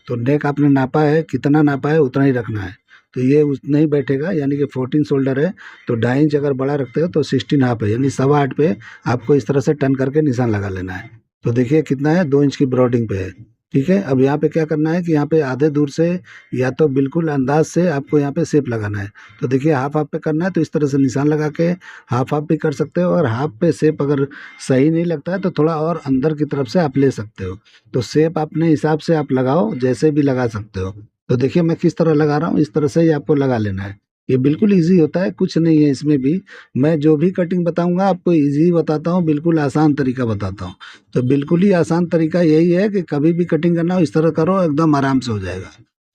तो नेक आपने नापा है, कितना नापा है उतना ही रखना है। तो ये उतना ही बैठेगा, यानी कि 14 शोल्डर है तो 2.5 इंच अगर बड़ा रखते हो तो 16 हाफ है, यानी 8.25 पे आपको इस तरह से टर्न करके निशान लगा लेना है। तो देखिए कितना है, 2 इंच की ब्रॉडिंग पे है, ठीक है। अब यहाँ पे क्या करना है कि यहाँ पे आधे दूर से या तो बिल्कुल अंदाज से आपको यहाँ पे शेप लगाना है। तो देखिए हाफ हाफ पे करना है, तो इस तरह से निशान लगा के हाफ हाफ भी कर सकते हो, और हाफ पे शेप अगर सही नहीं लगता है तो थोड़ा और अंदर की तरफ से आप ले सकते हो। तो शेप अपने हिसाब से आप लगाओ, जैसे भी लगा सकते हो। तो देखिए मैं किस तरह लगा रहा हूँ, इस तरह से ही आपको लगा लेना है। ये बिल्कुल ईज़ी होता है, कुछ नहीं है इसमें भी। मैं जो भी कटिंग बताऊँगा आपको ईज़ी बताता हूँ, बिल्कुल आसान तरीका बताता हूँ। तो बिल्कुल ही आसान तरीका यही है कि कभी भी कटिंग करना हो इस तरह करो, एकदम आराम से हो जाएगा।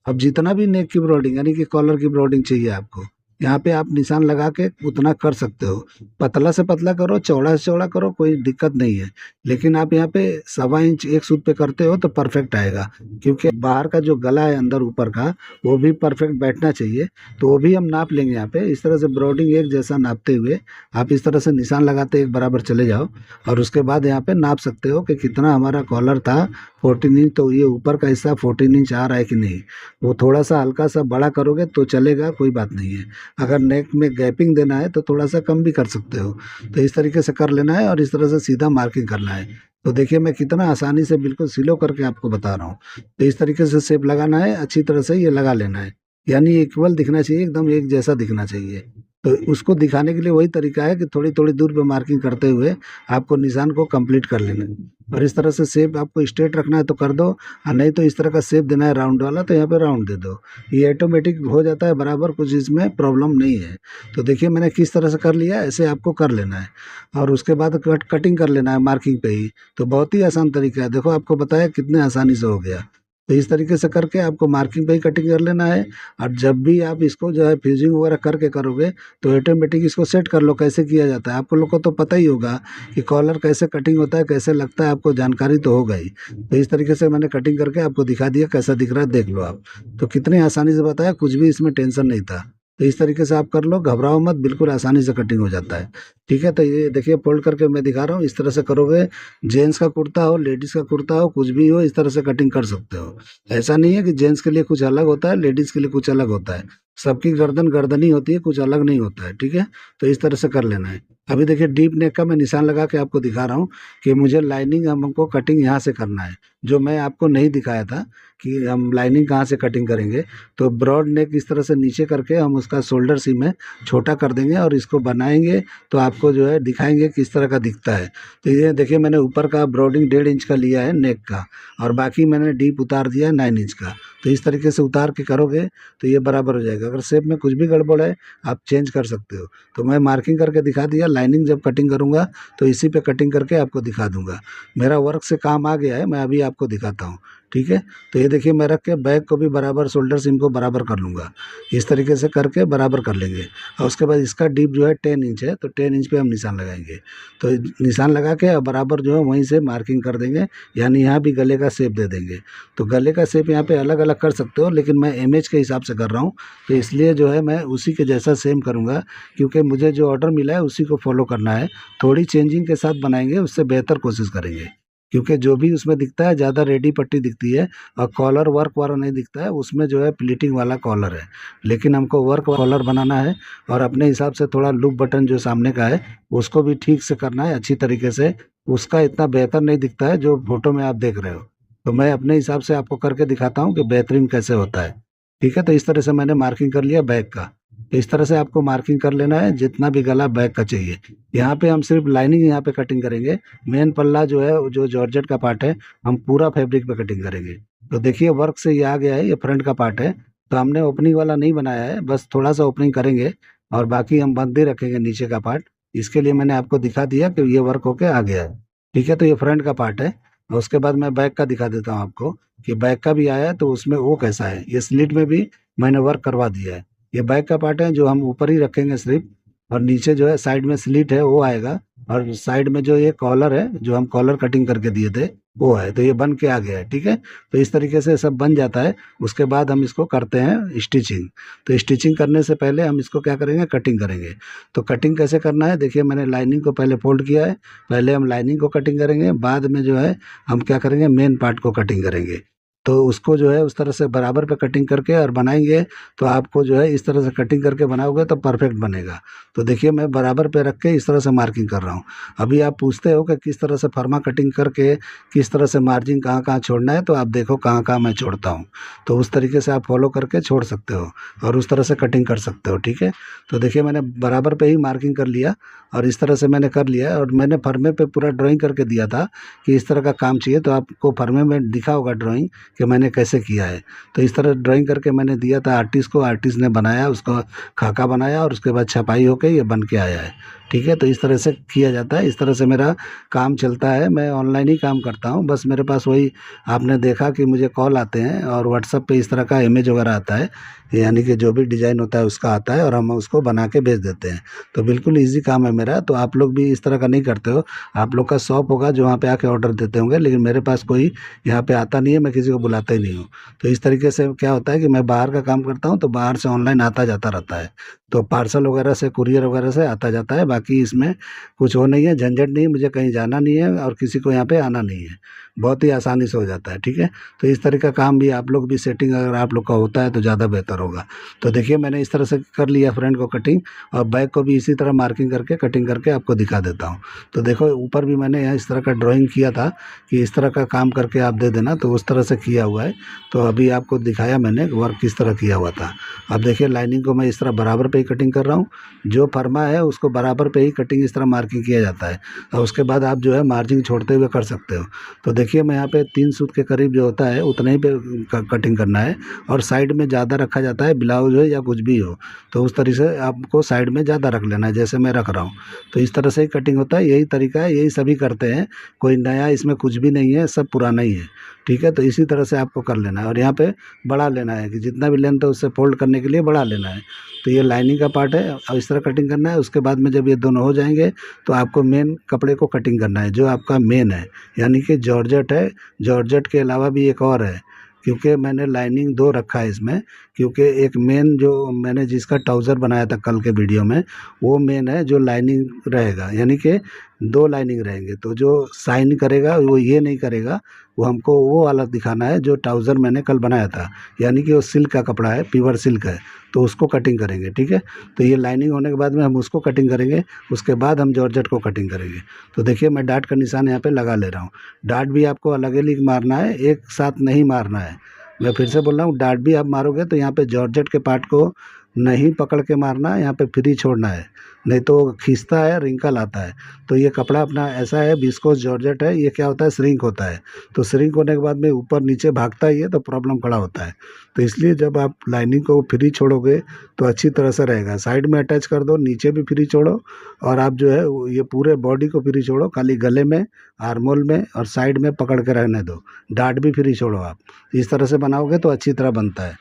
अब जितना भी नेक की ब्रॉडिंग यानी कि कॉलर की ब्रॉडिंग चाहिए आपको, यहाँ पे आप निशान लगा के उतना कर सकते हो। पतला से पतला करो, चौड़ा से चौड़ा करो, कोई दिक्कत नहीं है। लेकिन आप यहाँ पे 1.25 इंच एक सूत पे करते हो तो परफेक्ट आएगा, क्योंकि बाहर का जो गला है अंदर ऊपर का वो भी परफेक्ट बैठना चाहिए। तो वो भी हम नाप लेंगे यहाँ पे, इस तरह से ब्रॉडिंग एक जैसा नापते हुए आप इस तरह से निशान लगाते एक बराबर चले जाओ। और उसके बाद यहाँ पे नाप सकते हो कि कितना हमारा कॉलर था, 14 इंच, तो ये ऊपर का हिस्सा 14 इंच आ रहा है कि नहीं। वो थोड़ा सा हल्का सा बड़ा करोगे तो चलेगा, कोई बात नहीं है। अगर नेक में गैपिंग देना है तो थोड़ा सा कम भी कर सकते हो। तो इस तरीके से कर लेना है और इस तरह से सीधा मार्किंग करना है। तो देखिए मैं कितना आसानी से बिल्कुल सिलो करके आपको बता रहा हूँ। तो इस तरीके से शेप लगाना है, अच्छी तरह से ये लगा लेना है। यानी इक्वल दिखना चाहिए, एकदम एक जैसा दिखना चाहिए। तो उसको दिखाने के लिए वही तरीका है कि थोड़ी थोड़ी दूर पे मार्किंग करते हुए आपको निशान को कंप्लीट कर लेना है। और इस तरह से शेप आपको स्ट्रेट रखना है तो कर दो, और नहीं तो इस तरह का शेप देना है राउंड वाला, तो यहाँ पे राउंड दे दो। ये ऑटोमेटिक हो जाता है बराबर, कुछ इसमें प्रॉब्लम नहीं है। तो देखिए मैंने किस तरह से कर लिया, ऐसे आपको कर लेना है। और उसके बाद कटिंग कर लेना है मार्किंग पे ही। तो बहुत ही आसान तरीका है, देखो आपको बताया कितने आसानी से हो गया। तो इस तरीके से करके आपको मार्किंग पे ही कटिंग कर लेना है। और जब भी आप इसको जो है फ्यूजिंग वगैरह करके करोगे, तो ऑटोमेटिक इसको सेट कर लो कैसे किया जाता है। आपको लोग को तो पता ही होगा कि कॉलर कैसे कटिंग होता है, कैसे लगता है, आपको जानकारी तो होगा ही। तो इस तरीके से मैंने कटिंग करके आपको दिखा दिया, कैसा दिख रहा है देख लो आप। तो कितनी आसानी से बताया, कुछ भी इसमें टेंशन नहीं था। तो इस तरीके से आप कर लो, घबराओ मत, बिल्कुल आसानी से कटिंग हो जाता है। ठीक है, तो ये देखिए फोल्ड करके मैं दिखा रहा हूँ, इस तरह से करोगे। जेंट्स का कुर्ता हो, लेडीज का कुर्ता हो, कुछ भी हो, इस तरह से कटिंग कर सकते हो। ऐसा नहीं है कि जेंट्स के लिए कुछ अलग होता है, लेडीज के लिए कुछ अलग होता है। सबकी गर्दन गर्दनी होती है, कुछ अलग नहीं होता है। ठीक है, तो इस तरह से कर लेना है। अभी देखिए डीप नेक का मैं निशान लगा के आपको दिखा रहा हूँ कि मुझे लाइनिंग हमको कटिंग यहाँ से करना है, जो मैं आपको नहीं दिखाया था कि हम लाइनिंग कहाँ से कटिंग करेंगे। तो ब्रॉड नेक इस तरह से नीचे करके हम उसका शोल्डर सीम है छोटा कर देंगे, और इसको बनाएंगे तो आपको जो है दिखाएंगे किस तरह का दिखता है। तो ये देखिए मैंने ऊपर का ब्रॉडिंग 1.5 इंच का लिया है नेक का, और बाकी मैंने डीप उतार दिया है 9 इंच का। तो इस तरीके से उतार के करोगे तो ये बराबर हो जाएगा। अगर शेप में कुछ भी गड़बड़ है आप चेंज कर सकते हो। तो मैं मार्किंग करके दिखा दिया, लाइनिंग जब कटिंग करूँगा तो इसी पे कटिंग करके आपको दिखा दूंगा। मेरा वर्क से काम आ गया है, मैं अभी आपको दिखाता हूँ। ठीक है, तो ये देखिए मैं रख के बैक को भी बराबर, शोल्डर सीम को बराबर कर लूँगा। इस तरीके से करके बराबर कर लेंगे। और उसके बाद इसका डीप जो है 10 इंच है, तो 10 इंच पे हम निशान लगाएंगे। तो निशान लगा के और बराबर जो है वहीं से मार्किंग कर देंगे, यानी यहाँ भी गले का शेप दे देंगे। तो गले का शेप यहाँ पे अलग अलग कर सकते हो, लेकिन मैं इमेज के हिसाब से कर रहा हूँ, तो इसलिए जो है मैं उसी के जैसा सेम करूँगा, क्योंकि मुझे जो ऑर्डर मिला है उसी को फॉलो करना है। थोड़ी चेंजिंग के साथ बनाएंगे, उससे बेहतर कोशिश करेंगे। क्योंकि जो भी उसमें दिखता है ज़्यादा रेडी पट्टी दिखती है, और कॉलर वर्क वाला नहीं दिखता है, उसमें जो है प्लीटिंग वाला कॉलर है। लेकिन हमको वर्क कॉलर बनाना है, और अपने हिसाब से थोड़ा लूप बटन जो सामने का है उसको भी ठीक से करना है अच्छी तरीके से। उसका इतना बेहतर नहीं दिखता है जो फोटो में आप देख रहे हो। तो मैं अपने हिसाब से आपको करके दिखाता हूँ कि बेहतरीन कैसे होता है। ठीक है, तो इस तरह से मैंने मार्किंग कर लिया बैक का। तो इस तरह से आपको मार्किंग कर लेना है जितना भी गला बैक का चाहिए। यहाँ पे हम सिर्फ लाइनिंग यहाँ पे कटिंग करेंगे। मेन पल्ला जो है, जो जॉर्जेट का पार्ट है, हम पूरा फैब्रिक पे कटिंग करेंगे। तो देखिए वर्क से ये आ गया है, ये फ्रंट का पार्ट है। तो हमने ओपनिंग वाला नहीं बनाया है, बस थोड़ा सा ओपनिंग करेंगे, और बाकी हम बंद ही रखेंगे नीचे का पार्ट। इसके लिए मैंने आपको दिखा दिया कि ये वर्क होके आ गया है। ठीक है, तो ये फ्रंट का पार्ट है। और उसके बाद मैं बैक का दिखा देता हूँ आपको कि बैक का भी आया है, तो उसमें वो कैसा है। ये स्लिट में भी मैंने वर्क करवा दिया है। ये बैक का पार्ट है जो हम ऊपर ही रखेंगे सिर्फ, और नीचे जो है साइड में स्लिट है वो आएगा। और साइड में जो ये कॉलर है, जो हम कॉलर कटिंग करके दिए थे, वो है। तो ये बन के आ गया है। ठीक है, तो इस तरीके से सब बन जाता है। उसके बाद हम इसको करते हैं स्टिचिंग। तो स्टिचिंग करने से पहले हम इसको क्या करेंगे, कटिंग करेंगे। तो कटिंग कैसे करना है, देखिए मैंने लाइनिंग को पहले फोल्ड किया है। पहले हम लाइनिंग को कटिंग करेंगे, बाद में जो है हम क्या करेंगे, मेन पार्ट को कटिंग करेंगे। तो उसको जो है उस तरह से बराबर पे कटिंग करके और बनाएंगे। तो आपको जो है इस तरह से कटिंग करके बनाओगे तो परफेक्ट बनेगा। तो देखिए मैं बराबर पे रख के इस तरह से मार्किंग कर रहा हूँ। अभी आप पूछते हो कि किस तरह से फर्मा कटिंग करके किस तरह से मार्जिन कहाँ कहाँ छोड़ना है, तो आप देखो कहाँ कहाँ मैं छोड़ता हूँ। तो उस तरीके से आप फॉलो करके छोड़ सकते हो, और उस तरह से कटिंग कर सकते हो। ठीक है, तो देखिए मैंने बराबर पे ही मार्किंग कर लिया, और इस तरह से मैंने कर लिया। और मैंने फर्मे पे पूरा ड्राइंग करके दिया था कि इस तरह का काम चाहिए, तो आपको फर्मे में दिखा होगा ड्राइंग कि मैंने कैसे किया है। तो इस तरह ड्राइंग करके मैंने दिया था आर्टिस्ट को, आर्टिस्ट ने बनाया, उसको खाका बनाया, और उसके बाद छपाई होके ये बन के आया है। ठीक है, तो इस तरह से किया जाता है, इस तरह से मेरा काम चलता है। मैं ऑनलाइन ही काम करता हूँ, बस मेरे पास वही आपने देखा कि मुझे कॉल आते हैं, और व्हाट्सएप पे इस तरह का इमेज वगैरह आता है, यानी कि जो भी डिज़ाइन होता है उसका आता है, और हम उसको बना के भेज देते हैं। तो बिल्कुल ईजी काम है मेरा। तो आप लोग भी इस तरह का नहीं करते हो। आप लोग का शॉप होगा जो वहाँ पे आके ऑर्डर देते होंगे, लेकिन मेरे पास कोई यहाँ पे आता नहीं है, मैं किसी को बुलाता ही नहीं हूँ। तो इस तरीके से क्या होता है कि मैं बाहर का काम करता हूँ, तो बाहर से ऑनलाइन आता जाता रहता है। तो पार्सल वगैरह से, कुरियर वगैरह से आता जाता है। बाकी इसमें कुछ वो नहीं है, झंझट नहीं है, मुझे कहीं जाना नहीं है और किसी को यहाँ पे आना नहीं है। बहुत ही आसानी से हो जाता है। ठीक है, तो इस तरह का काम भी आप लोग भी सेटिंग अगर आप लोग का होता है तो ज़्यादा बेहतर होगा। तो देखिए मैंने इस तरह से कर लिया फ्रंट को कटिंग, और बैक को भी इसी तरह मार्किंग करके कटिंग करके आपको दिखा देता हूँ। तो देखो ऊपर भी मैंने यहाँ इस तरह का ड्राइंग किया था कि इस तरह का काम करके आप दे देना, तो उस तरह से किया हुआ है। तो अभी आपको दिखाया मैंने वर्क किस तरह किया हुआ था। अब देखिए लाइनिंग को मैं इस तरह बराबर पे ही कटिंग कर रहा हूँ, जो फरमा है उसको बराबर पे ही कटिंग इस तरह मार्किंग किया जाता है, और उसके बाद आप जो है मार्जिन छोड़ते हुए कर सकते हो। तो देखिए मैं यहाँ पे 3 सूत के करीब जो होता है उतने ही पे कटिंग करना है, और साइड में ज़्यादा रखा जाता है, ब्लाउज हो या कुछ भी हो तो उस तरह से आपको साइड में ज़्यादा रख लेना है, जैसे मैं रख रहा हूँ। तो इस तरह से ही कटिंग होता है, यही तरीका है, यही सभी करते हैं, कोई नया इसमें कुछ भी नहीं है, सब पुराना ही है। ठीक है, तो इसी तरह से आपको कर लेना है, और यहाँ पे बढ़ा लेना है कि जितना भी लेंथ है उससे फोल्ड करने के लिए बढ़ा लेना है। तो ये लाइनिंग का पार्ट है, और इस तरह कटिंग करना है। उसके बाद में जब ये दोनों हो जाएंगे तो आपको मेन कपड़े को कटिंग करना है, जो आपका मेन है, यानी कि जॉर्जेट है। जॉर्जेट के अलावा भी एक और है, क्योंकि मैंने लाइनिंग 2 रखा है इसमें, क्योंकि एक मेन जो मैंने जिसका ट्राउज़र बनाया था कल के वीडियो में, वो मेन है जो लाइनिंग रहेगा, यानी कि 2 लाइनिंग रहेंगे। तो जो शाइन करेगा वो ये नहीं करेगा, वो हमको वो वाला दिखाना है जो ट्राउज़र मैंने कल बनाया था, यानी कि वो सिल्क का कपड़ा है, प्योर सिल्क है, तो उसको कटिंग करेंगे। ठीक है, तो ये लाइनिंग होने के बाद में हम उसको कटिंग करेंगे, उसके बाद हम जॉर्जेट को कटिंग करेंगे। तो देखिए मैं डाट का निशान यहाँ पे लगा ले रहा हूँ। डाट भी आपको अलग-अलग मारना है, एक साथ नहीं मारना है। मैं फिर से बोल रहा हूँ, डाट भी आप मारोगे तो यहाँ पे जॉर्जेट के पार्ट को नहीं पकड़ के मारना है, यहाँ पे फ्री छोड़ना है, नहीं तो खींचता है, रिंकल आता है। तो ये कपड़ा अपना ऐसा है, विस्कोस जॉर्जेट है, ये क्या होता है, श्रिंक होता है। तो श्रिंक होने के बाद में ऊपर नीचे भागता ही है, तो प्रॉब्लम खड़ा होता है। तो इसलिए जब आप लाइनिंग को फ्री छोड़ोगे तो अच्छी तरह से रहेगा। साइड में अटैच कर दो, नीचे भी फ्री छोड़ो, और आप जो है ये पूरे बॉडी को फ्री छोड़ो, खाली गले में, आर्मोल में और साइड में पकड़ के रहने दो। डाट भी फ्री छोड़ो आप। इस तरह से बनाओगे तो अच्छी तरह बनता है।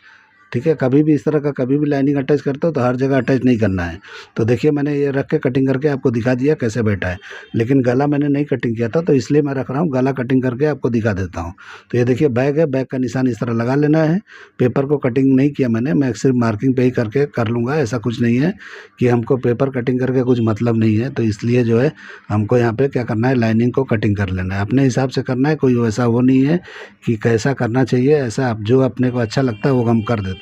ठीक है, कभी भी इस तरह का कभी भी लाइनिंग अटैच करते हो तो हर जगह अटैच नहीं करना है। तो देखिए मैंने ये रख के कटिंग करके आपको दिखा दिया कैसे बैठा है, लेकिन गला मैंने नहीं कटिंग किया था, तो इसलिए मैं रख रहा हूँ, गला कटिंग करके आपको दिखा देता हूँ। तो ये देखिए बैग है, बैग का निशान इस तरह लगा लेना है। पेपर को कटिंग नहीं किया मैंने, मैं सिर्फ मार्किंग पे ही करके कर लूँगा। ऐसा कुछ नहीं है कि हमको पेपर कटिंग करके कुछ मतलब नहीं है, तो इसलिए जो है हमको यहाँ पे क्या करना है, लाइनिंग को कटिंग कर लेना है, अपने हिसाब से करना है। कोई वैसा वो नहीं है कि कैसा करना चाहिए, ऐसा आप जो अपने को अच्छा लगता है वो हम कर देते हैं।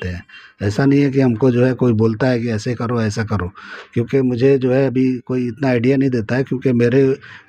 ऐसा नहीं है कि हमको जो है कोई बोलता है कि ऐसे करो ऐसा करो, क्योंकि मुझे जो है अभी कोई इतना आइडिया नहीं देता है, क्योंकि मेरे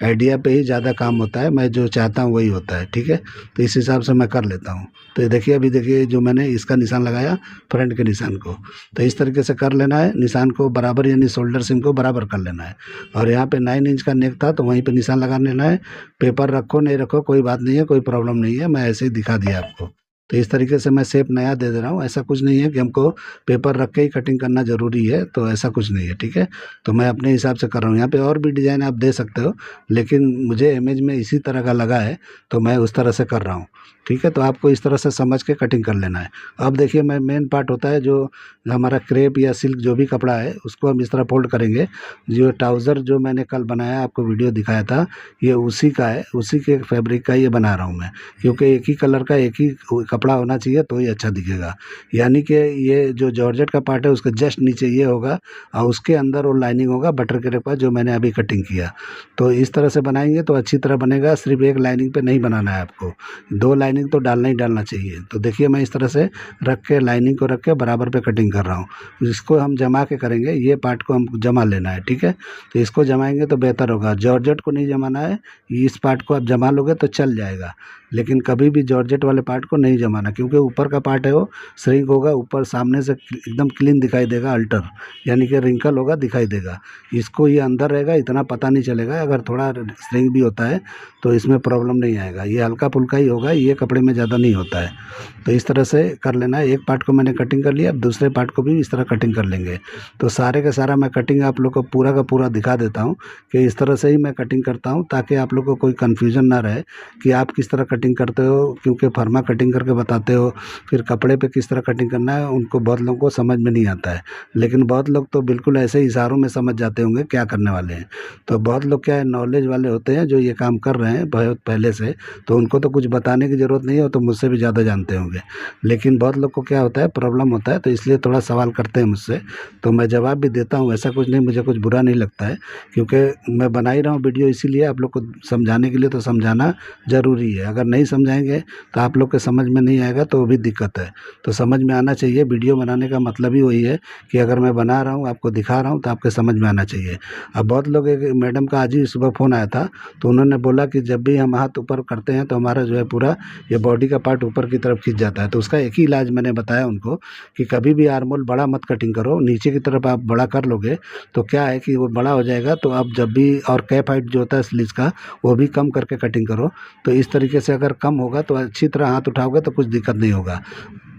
आइडिया पे ही ज़्यादा काम होता है, मैं जो चाहता हूँ वही होता है। ठीक है, तो इस हिसाब से मैं कर लेता हूँ। तो ये देखिए अभी देखिए जो मैंने इसका निशान लगाया, फ्रंट के निशान को, तो इस तरीके से कर लेना है। निशान को बराबर, यानी शोल्डर सिम को बराबर कर लेना है, और यहाँ पे 9 इंच का नेक था तो वहीं पे निशान लगा लेना है। पेपर रखो नहीं रखो कोई बात नहीं है, कोई प्रॉब्लम नहीं है, मैं ऐसे ही दिखा दिया आपको। तो इस तरीके से मैं शेप नया दे रहा हूँ। ऐसा कुछ नहीं है कि हमको पेपर रख के ही कटिंग करना ज़रूरी है, तो ऐसा कुछ नहीं है। ठीक है, तो मैं अपने हिसाब से कर रहा हूँ। यहाँ पे और भी डिज़ाइन आप दे सकते हो, लेकिन मुझे इमेज में इसी तरह का लगा है तो मैं उस तरह से कर रहा हूँ। ठीक है, तो आपको इस तरह से समझ के कटिंग कर लेना है। अब देखिए मैं मेन पार्ट होता है जो हमारा क्रेप या सिल्क जो भी कपड़ा है उसको हम इस तरह फोल्ड करेंगे। जो ट्राउज़र जो मैंने कल बनाया आपको वीडियो दिखाया था, ये उसी का है, उसी के फैब्रिक का ये बना रहा हूँ मैं, क्योंकि एक ही कलर का एक ही कपड़ा होना चाहिए तो ही अच्छा दिखेगा। यानी कि ये जो जॉर्जेट का पार्ट है उसके जस्ट नीचे ये होगा, और उसके अंदर वो लाइनिंग होगा बटर के पास जो मैंने अभी कटिंग किया। तो इस तरह से बनाएंगे तो अच्छी तरह बनेगा। सिर्फ एक लाइनिंग पे नहीं बनाना है आपको, 2 लाइनिंग तो डालना ही डालना चाहिए। तो देखिए मैं इस तरह से रख के लाइनिंग को रख के बराबर पे कटिंग कर रहा हूँ। इसको हम जमा के करेंगे, ये पार्ट को हम जमा लेना है। ठीक है, तो इसको जमाएंगे तो बेहतर होगा। जॉर्जेट को नहीं जमाना है, इस पार्ट को आप जमा लोगे तो चल जाएगा, लेकिन कभी भी जॉर्जेट वाले पार्ट को नहीं जमाना, क्योंकि ऊपर का पार्ट है वो श्रिंक होगा, ऊपर सामने से एकदम क्लीन दिखाई देगा, अल्टर यानी कि रिंकल होगा, दिखाई देगा। इसको ये अंदर रहेगा, इतना पता नहीं चलेगा। अगर थोड़ा श्रिंक भी होता है तो इसमें प्रॉब्लम नहीं आएगा, ये हल्का फुल्का ही होगा, ये कपड़े में ज़्यादा नहीं होता है। तो इस तरह से कर लेना है। एक पार्ट को मैंने कटिंग कर लिया, अब दूसरे पार्ट को भी इस तरह कटिंग कर लेंगे। तो सारे का सारा मैं कटिंग आप लोग को पूरा का पूरा दिखा देता हूँ कि इस तरह से ही मैं कटिंग करता हूँ, ताकि आप लोग को कोई कन्फ्यूजन ना रहे कि आप किस तरह कटिंग करते हो, क्योंकि फर्मा कटिंग करके के बताते हो, फिर कपड़े पे किस तरह कटिंग करना है, उनको बहुत लोगों को समझ में नहीं आता है। लेकिन बहुत लोग तो बिल्कुल ऐसे ही इशारों में समझ जाते होंगे क्या करने वाले हैं। तो बहुत लोग क्या है, नॉलेज वाले होते हैं जो ये काम कर रहे हैं बहुत पहले से, तो उनको तो कुछ बताने की ज़रूरत नहीं है, वो तो मुझसे भी ज़्यादा जानते होंगे। लेकिन बहुत लोग को क्या होता है, प्रॉब्लम होता है, तो इसलिए थोड़ा सवाल करते हैं मुझसे, तो मैं जवाब भी देता हूँ। ऐसा कुछ नहीं, मुझे कुछ बुरा नहीं लगता है, क्योंकि मैं बना ही रहा हूँ वीडियो इसीलिए आप लोग को समझाने के लिए, तो समझाना ज़रूरी है। अगर नहीं समझाएंगे तो आप लोग के समझ में नहीं आएगा, तो वो भी दिक्कत है। तो समझ में आना चाहिए। वीडियो बनाने का मतलब ही वही है कि अगर मैं बना रहा हूँ, आपको दिखा रहा हूँ, तो आपके समझ में आना चाहिए। अब बहुत लोग, एक मैडम का आज ही सुबह फ़ोन आया था, तो उन्होंने बोला कि जब भी हम हाथ ऊपर करते हैं तो हमारा जो है पूरा ये बॉडी का पार्ट ऊपर की तरफ खिंच जाता है। तो उसका एक ही इलाज मैंने बताया उनको कि कभी भी आर्मोल बड़ा मत कटिंग करो, नीचे की तरफ आप बड़ा कर लोगे तो क्या है कि वो बड़ा हो जाएगा, तो आप जब भी, और कैप हाइट जो होता है स्लीव्स का, वो भी कम करके कटिंग करो। तो इस तरीके से अगर कम होगा तो अच्छी तरह हाथ उठाओगे तो कुछ दिक्कत नहीं होगा।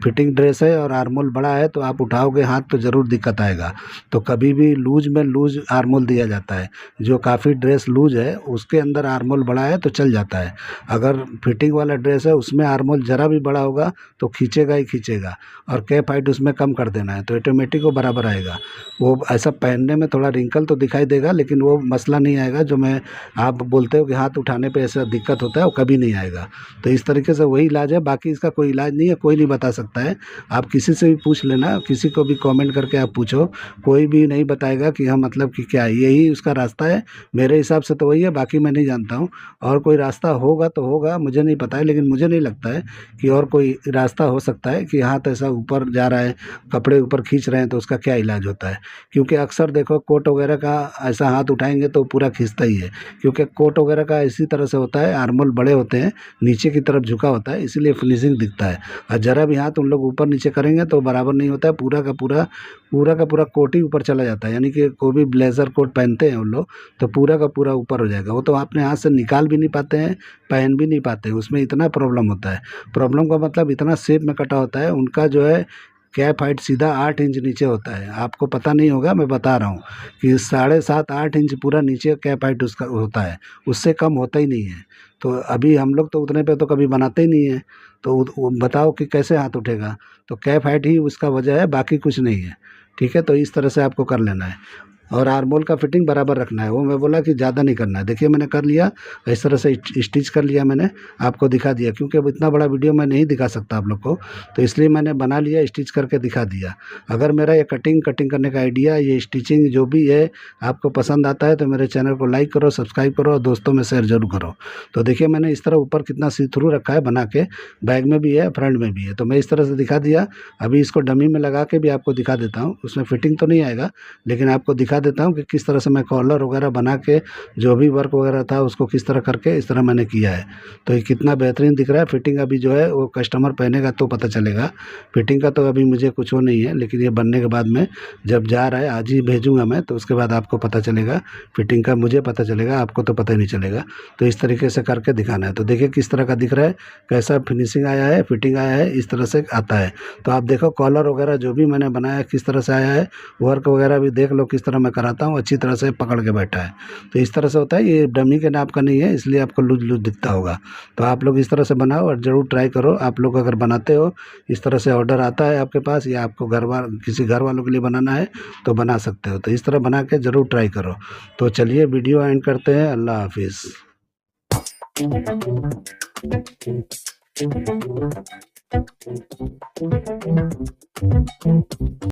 फिटिंग ड्रेस है और आर्मोल बड़ा है तो आप उठाओगे हाथ तो ज़रूर दिक्कत आएगा। तो कभी भी लूज में लूज आर्मोल दिया जाता है। जो काफ़ी ड्रेस लूज है उसके अंदर आर्मोल बड़ा है तो चल जाता है। अगर फिटिंग वाला ड्रेस है उसमें आर्मोल ज़रा भी बड़ा होगा तो खींचेगा ही खींचेगा, और कैप हाइट उसमें कम कर देना है तो ऑटोमेटिक वो बराबर आएगा। वो ऐसा पहनने में थोड़ा रिंकल तो दिखाई देगा, लेकिन वो मसला नहीं आएगा जो मैं, आप बोलते हो कि हाथ उठाने पे ऐसा दिक्कत होता है, वो कभी नहीं आएगा। तो इस तरीके से वही इलाज है, बाकी इसका कोई इलाज नहीं है, कोई नहीं बता सकता है। आप किसी से भी पूछ लेना, किसी को भी कमेंट करके आप पूछो, कोई भी नहीं बताएगा कि हाँ मतलब कि क्या है, यही उसका रास्ता है। मेरे हिसाब से तो वही है, बाकी मैं नहीं जानता हूँ। और कोई रास्ता होगा तो होगा, मुझे नहीं पता है, लेकिन मुझे नहीं लगता है कि और कोई रास्ता हो सकता है कि हाथ ऐसा ऊपर जा रहा है, कपड़े ऊपर खींच रहे हैं तो उसका क्या इलाज होता है। क्योंकि अक्सर देखो कोट वगैरह का ऐसा हाथ उठाएंगे तो पूरा खींचता ही है, क्योंकि कोट वगैरह का इसी तरह से होता है, आर्मोल बड़े होते हैं, नीचे की तरफ झुका होता है, इसीलिए फिनिशिंग दिखता है। और ज़रा भी हाथ उन लोग ऊपर नीचे करेंगे तो बराबर नहीं होता है, पूरा का पूरा कोट ही ऊपर चला जाता है। यानी कि कोई भी ब्लेज़र कोट पहनते हैं उन लोग तो पूरा का पूरा ऊपर हो जाएगा, वो तो अपने हाथ से निकाल भी नहीं पाते हैं, पहन भी नहीं पाते हैं, उसमें इतना प्रॉब्लम होता है। प्रॉब्लम का मतलब इतना शेप में कटा होता है उनका, जो है कैप हाइट सीधा 8 इंच नीचे होता है। आपको पता नहीं होगा, मैं बता रहा हूँ कि 7.5 8 इंच पूरा नीचे कैप हाइट उसका होता है, उससे कम होता ही नहीं है। तो अभी हम लोग तो उतने पे तो कभी बनाते ही नहीं है, तो वो बताओ कि कैसे हाथ उठेगा। तो कैप हाइट ही उसका वजह है, बाकी कुछ नहीं है। ठीक है, तो इस तरह से आपको कर लेना है। और आर्मोल का फिटिंग बराबर रखना है, वो मैं बोला कि ज़्यादा नहीं करना है। देखिए मैंने कर लिया, इस तरह से स्टिच कर लिया, मैंने आपको दिखा दिया, क्योंकि अब इतना बड़ा वीडियो मैं नहीं दिखा सकता आप लोग को, तो इसलिए मैंने बना लिया, स्टिच करके दिखा दिया। अगर मेरा ये कटिंग करने का आइडिया, ये स्टिचिंग जो भी है, आपको पसंद आता है तो मेरे चैनल को लाइक करो, सब्सक्राइब करो और दोस्तों में शेयर जरूर करो। तो देखिए मैंने इस तरह ऊपर कितना सी थ्रू रखा है बना के, बैग में भी है, फ्रंट में भी है, तो मैं इस तरह से दिखा दिया। अभी इसको डमी में लगा के भी आपको दिखा देता हूँ, उसमें फिटिंग तो नहीं आएगा, लेकिन आपको दिखा देता हूँ कि किस तरह से मैं कॉलर वगैरह बना के, जो भी वर्क वगैरह था उसको किस तरह करके इस तरह मैंने किया है। तो ये कितना बेहतरीन दिख रहा है। फिटिंग अभी जो है वो कस्टमर पहनेगा तो पता चलेगा, फिटिंग का तो अभी मुझे कुछ वो नहीं है, लेकिन ये बनने के बाद में जब जा रहा है, आज ही भेजूँगा मैं, तो उसके बाद आपको पता चलेगा फिटिंग का, मुझे पता चलेगा, आपको तो पता ही नहीं चलेगा। तो इस तरीके से करके दिखाना है। तो देखिए किस तरह का दिख रहा है, कैसा फिनिशिंग आया है, फिटिंग आया है, इस तरह से आता है। तो आप देखो कॉलर वगैरह जो भी मैंने बनाया किस तरह से आया है, वर्क वगैरह भी देख लो किस तरह मैं कराता हूँ, अच्छी तरह से पकड़ के बैठा है। तो इस तरह से होता है, ये डमी के नाप का नहीं है, इसलिए आपको लूज लूज दिखता होगा। तो आप लोग इस तरह से बनाओ और ज़रूर ट्राई करो। आप लोग अगर बनाते हो, इस तरह से ऑर्डर आता है आपके पास, या आपको किसी घर वालों के लिए बनाना है तो बना सकते हो। तो इस तरह बना के ज़रूर ट्राई करो। तो चलिए वीडियो एंड करते हैं। अल्लाह हाफिज़।